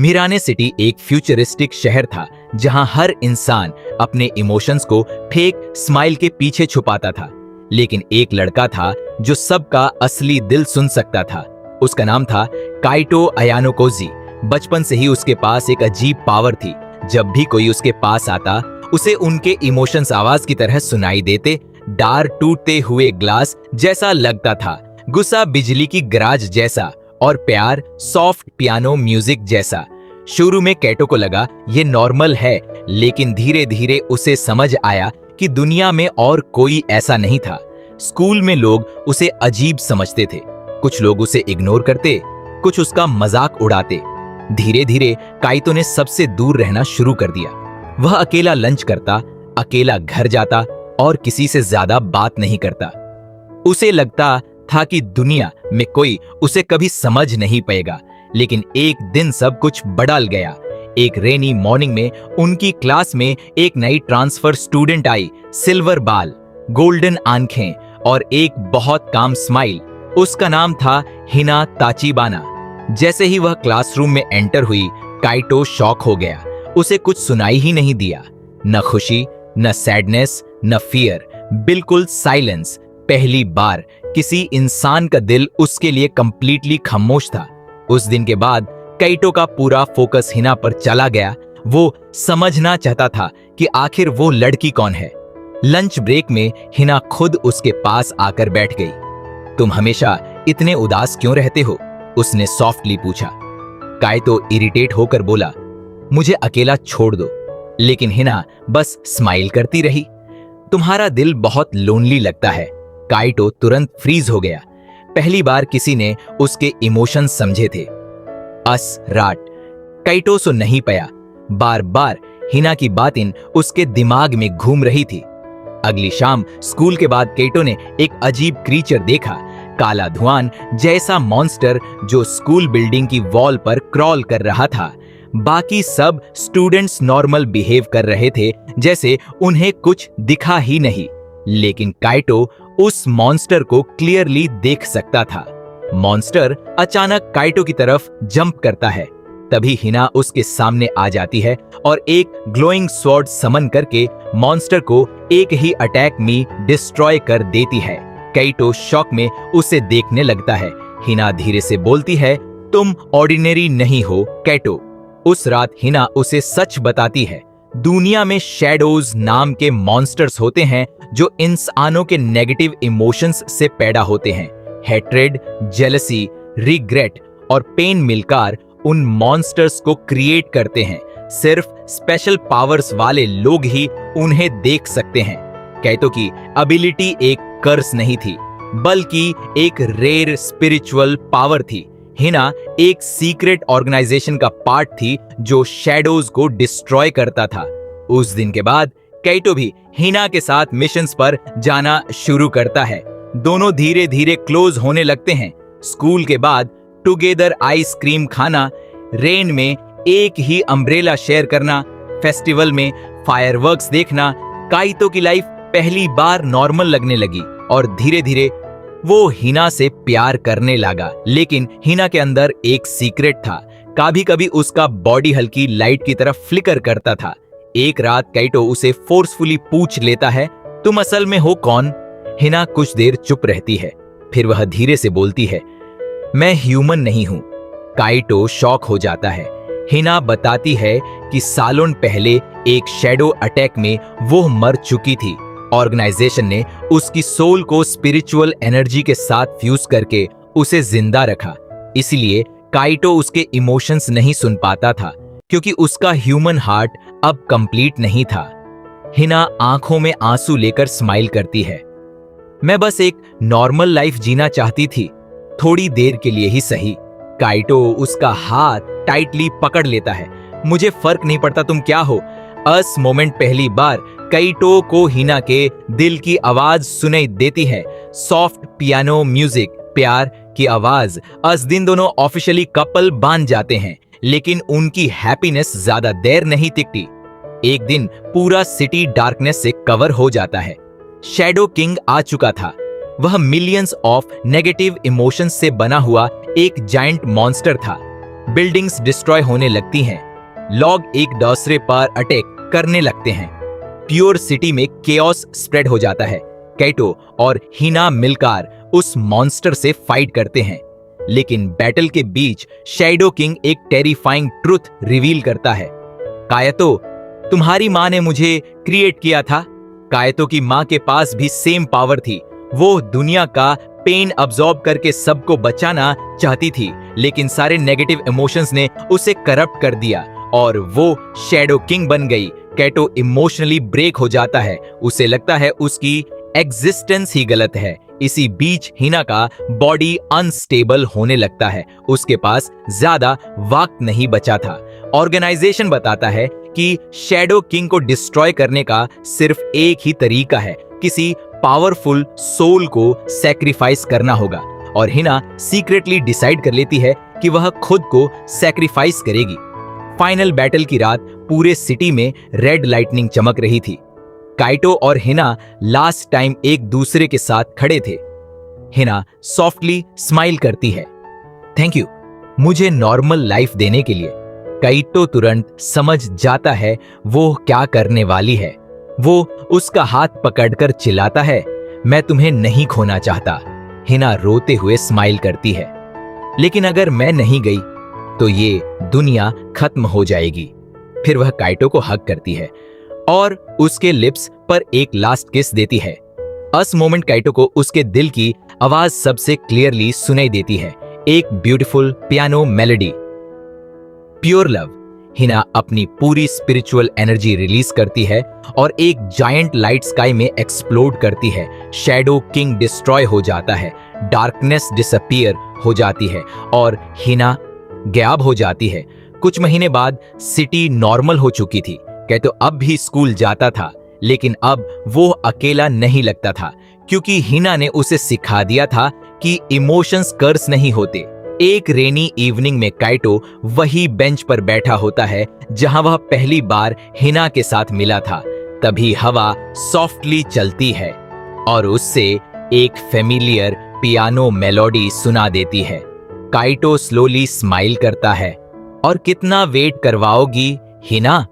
मिराने city एक futuristic शहर था जहां हर इंसान अपने इमोशंस को फेक स्माइल के पीछे छुपाता था। लेकिन एक लड़का था जो सबका असली दिल सुन सकता था। उसका नाम था काइटो अयानो कोजी। बचपन से ही उसके पास एक अजीब पावर थी। जब भी कोई उसके पास आता, उसे उनके इमोशंस आवाज की तरह सुनाई देते। डार टूटते हुए ग्लास जैसा लगता था, गुस्सा बिजली की गराज जैसा, और प्यार सॉफ्ट पियानो म्यूजिक जैसा। शुरू में कैटो को लगा ये नॉर्मल है, लेकिन धीरे धीरे उसे समझ आया कि दुनिया में और कोई ऐसा नहीं था। स्कूल में लोग उसे अजीब समझते थे, कुछ लोग उसे इग्नोर करते, कुछ उसका मजाक उड़ाते। धीरे धीरे काइटो ने सबसे दूर रहना शुरू कर दिया। वह अकेला लंच करता, अकेला घर जाता और किसी से ज्यादा बात नहीं करता। उसे लगता था कि दुनिया में कोई उसे कभी समझ नहीं पाएगा। लेकिन एक दिन सब कुछ बदल गया। एक रेनी मॉर्निंग में उनकी क्लास में एक नई ट्रांसफर स्टूडेंट आई। सिल्वर बाल, गोल्डन आंखें और एक बहुत काम स्माइल। उसका नाम था हिना ताचिबाना। जैसे ही वह क्लासरूम में एंटर हुई, काइटो शॉक हो गया। उसे कुछ सुनाई ही नहीं दिया, न खुशी, न सैडनेस, न फियर, बिल्कुल साइलेंस। पहली बार किसी इंसान का दिल उसके लिए कंप्लीटली खामोश था। उस दिन के बाद काइटो का पूरा फोकस हिना पर चला गया। वो समझना चाहता था कि आखिर वो लड़की कौन है। लंच ब्रेक में हिना खुद उसके पास आकर बैठ गई। तुम हमेशा इतने उदास क्यों रहते हो? उसने सॉफ्टली पूछा। काइटो इरिटेट होकर बोला, मुझे अकेला छोड़ दो। लेकिन हिना बस स्माइल करती रही। तुम्हारा दिल बहुत लोनली लगता है। काइटो तुरंत फ्रीज हो गया। पहली बार किसी ने उसके इमोशंस समझे थे। राट काइटो सो नहीं पाया। बार बार हिना की बातें उसके दिमाग में घूम रही थी। अगली शाम स्कूल के बाद काइटो ने एक अजीब क्रीचर देखा, काला धुआं जैसा मॉन्स्टर जो स्कूल बिल्डिंग की वॉल पर क्रॉल कर रहा था। बाकी सब स्टूडेंट्स नॉर्मल बिहेव कर रहे थे, जैसे उन्हें कुछ दिखा ही नहीं। लेकिन काइटो उस मॉन्स्टर को क्लियरली देख सकता था। मॉन्स्टर अचानक काइटो की तरफ जंप करता है। तभी हिना उसके सामने आ जाती है और एक ग्लोइंग स्वॉर्ड समन करके मॉन्स्टर को एक ही अटैक में डिस्ट्रॉय कर देती है। काइटो शॉक में उसे देखने लगता है। हिना धीरे से बोलती है, तुम ऑर्डिनरी नहीं हो काइटो। उस रात हिना उसे सच बताती है। दुनिया में शैडोज नाम के मॉन्स्टर्स होते हैं जो इंसानों के नेगेटिव इमोशंस से पैदा होते हैं। हेट्रेड, जेलसी, रिग्रेट और पेन मिलकर उन मॉन्स्टर्स को क्रिएट करते हैं। सिर्फ स्पेशल पावर्स वाले लोग ही उन्हें देख सकते हैं। काइटो की एबिलिटी एक कर्स नहीं थी, बल्कि एक रेयर स्पिरिचुअल पावर थी। हिना एक सीक्रेट ऑर्गेनाइजेशन का पार्ट थी जो शैडोज को डिस्ट्रॉय करता था। उस दिन के बाद काइटो भी हिना के साथ मिशंस पर जाना शुरू करता है। दोनों धीरे धीरे क्लोज होने लगते हैं। स्कूल के बाद टुगेदर आइसक्रीम खाना, रेन में एक ही अम्ब्रेला शेयर करना, फेस्टिवल में फायरवर्क्स देखना। काइटो की लाइफ पहली बार नॉर्मल लगने लगी और धीरे धीरे वो हिना से प्यार करने लगा। लेकिन हिना के अंदर एक सीक्रेट था। कभी कभी उसका बॉडी हल्की लाइट की तरफ फ्लिकर करता था। एक रात काइटो उसे फोर्सफुली पूछ लेता है, तुम असल में हो कौन? हिना कुछ देर चुप रहती है, फिर वह धीरे से बोलती है, मैं ह्यूमन नहीं हूं। काइटो शॉक हो जाता है। हिना बताती है कि सालों पहले एक शैडो अटैक में वो मर चुकी थी। ऑर्गेनाइजेशन ने उसकी सोल को स्पिरिचुअल एनर्जी के साथ फ्यूज करके उसे जिंदा रखा। इसलिए काइटो उसके इमोशंस नहीं सुन पाता था, क्योंकि उसका ह्यूमन हार्ट अब कंप्लीट नहीं था। हिना आंखों में आंसू लेकर स्माइल करती है, मैं बस एक नॉर्मल लाइफ जीना चाहती थी, थोड़ी देर के लिए ही सही। काइटो उसका हाथ टाइटली पकड़ लेता है। मुझे फर्क नहीं पड़ता तुम क्या हो। अस मोमेंट पहली बार काइटो को हिना के दिल की आवाज सुनाई देती है। सॉफ्ट पियानो म्यूजिक, प्यार की आवाज। अस दिन दोनों ऑफिशियली कपल बन जाते हैं, लेकिन उनकी हैप्पीनेस ज्यादा देर नहीं टिकती। एक दिन पूरा सिटी डार्कनेस से कवर हो जाता है। शैडो किंग आ चुका था। वह मिलियंस ऑफ नेगेटिव इमोशंस से बना हुआ एक जायंट मॉन्स्टर था बिल्डिंग्स डिस्ट्रॉय होने लगती हैं, लोग एक दूसरे पर अटैक करने लगते हैं, प्योर सिटी में केओस स्प्रेड हो जाता है। काइटो और हिना मिलकर उस मॉन्स्टर से फाइट करते हैं, लेकिन बैटल के बीच शैडो किंग एक टेरिफाइंग ट्रुथ रिवील करता है। कायतो, तुम्हारी माँ ने मुझे क्रिएट किया था। कायतो की माँ के पास भी सेम पावर थी। वो दुनिया का पेन अब्सॉर्ब करके सबको बचाना चाहती थी, लेकिन सारे नेगेटिव इमोशंस ने उसे करप्ट कर दिया और वो शैडो किंग बन गई। काइटो इमोशनली ब्रेक हो जाता है, उसे लगता है उसकी एग्जिस्टेंस ही गलत है। इसी बीच हिना का बॉडी अनस्टेबल होने लगता है, उसके पास ज्यादा वक्त नहीं बचा था। ऑर्गेनाइजेशन बताता है कि शैडो किंग को डिस्ट्रॉय करने का सिर्फ एक ही तरीका है, किसी पावरफुल सोल को सैक्रिफाइस करना होगा, और हिना सीक्रेटली डिसाइड कर लेती है कि वह खुद को सैक्रिफाइस करेगी। फाइनल बैटल की रात पूरे सिटी में रेड लाइटनिंग चमक रही थी। काइटो और हिना लास्ट टाइम एक दूसरे के साथ खड़े थे। हिना सॉफ्टली स्माइल करती है, थैंक यू मुझे नॉर्मल लाइफ देने के लिए। काइटो तुरंत समझ जाता है वो क्या करने वाली है। वो उसका हाथ पकड़कर चिल्लाता है, मैं तुम्हें नहीं खोना चाहता। हिना रोते हुए स्माइल करती है, लेकिन अगर मैं नहीं गई तो ये दुनिया खत्म हो जाएगी। फिर वह काइटो को हग करती है और उसके लिप्स पर एक लास्ट किस देती है। उस मोमेंट काइटो को उसके दिल की आवाज सबसे क्लियरली सुनाई देती है, एक beautiful piano melody, pure love. Hina अपनी पूरी स्पिरिचुअल एनर्जी रिलीज करती है और एक जायंट लाइट स्काई में एक्सप्लोड करती है। शैडो किंग डिस्ट्रॉय हो जाता है, डार्कनेस डिसअपीयर हो जाती है और हिना गायब हो जाती है। कुछ महीने बाद सिटी नॉर्मल हो चुकी थी। काइटो अब भी स्कूल जाता था, लेकिन अब वो अकेला नहीं लगता था, क्योंकि हिना ने उसे सिखा दिया था कि इमोशंस कर्स नहीं होते। एक रेनी इवनिंग में काइटो वही बेंच पर बैठा होता है जहां वह पहली बार हिना के साथ मिला था। तभी हवा सॉफ्टली चलती है और उससे एक फेमिलियर पियानो मेलोडी सुना देती है। काइटो स्लोली स्माइल करता है, और कितना वेट करवाओगी हिना,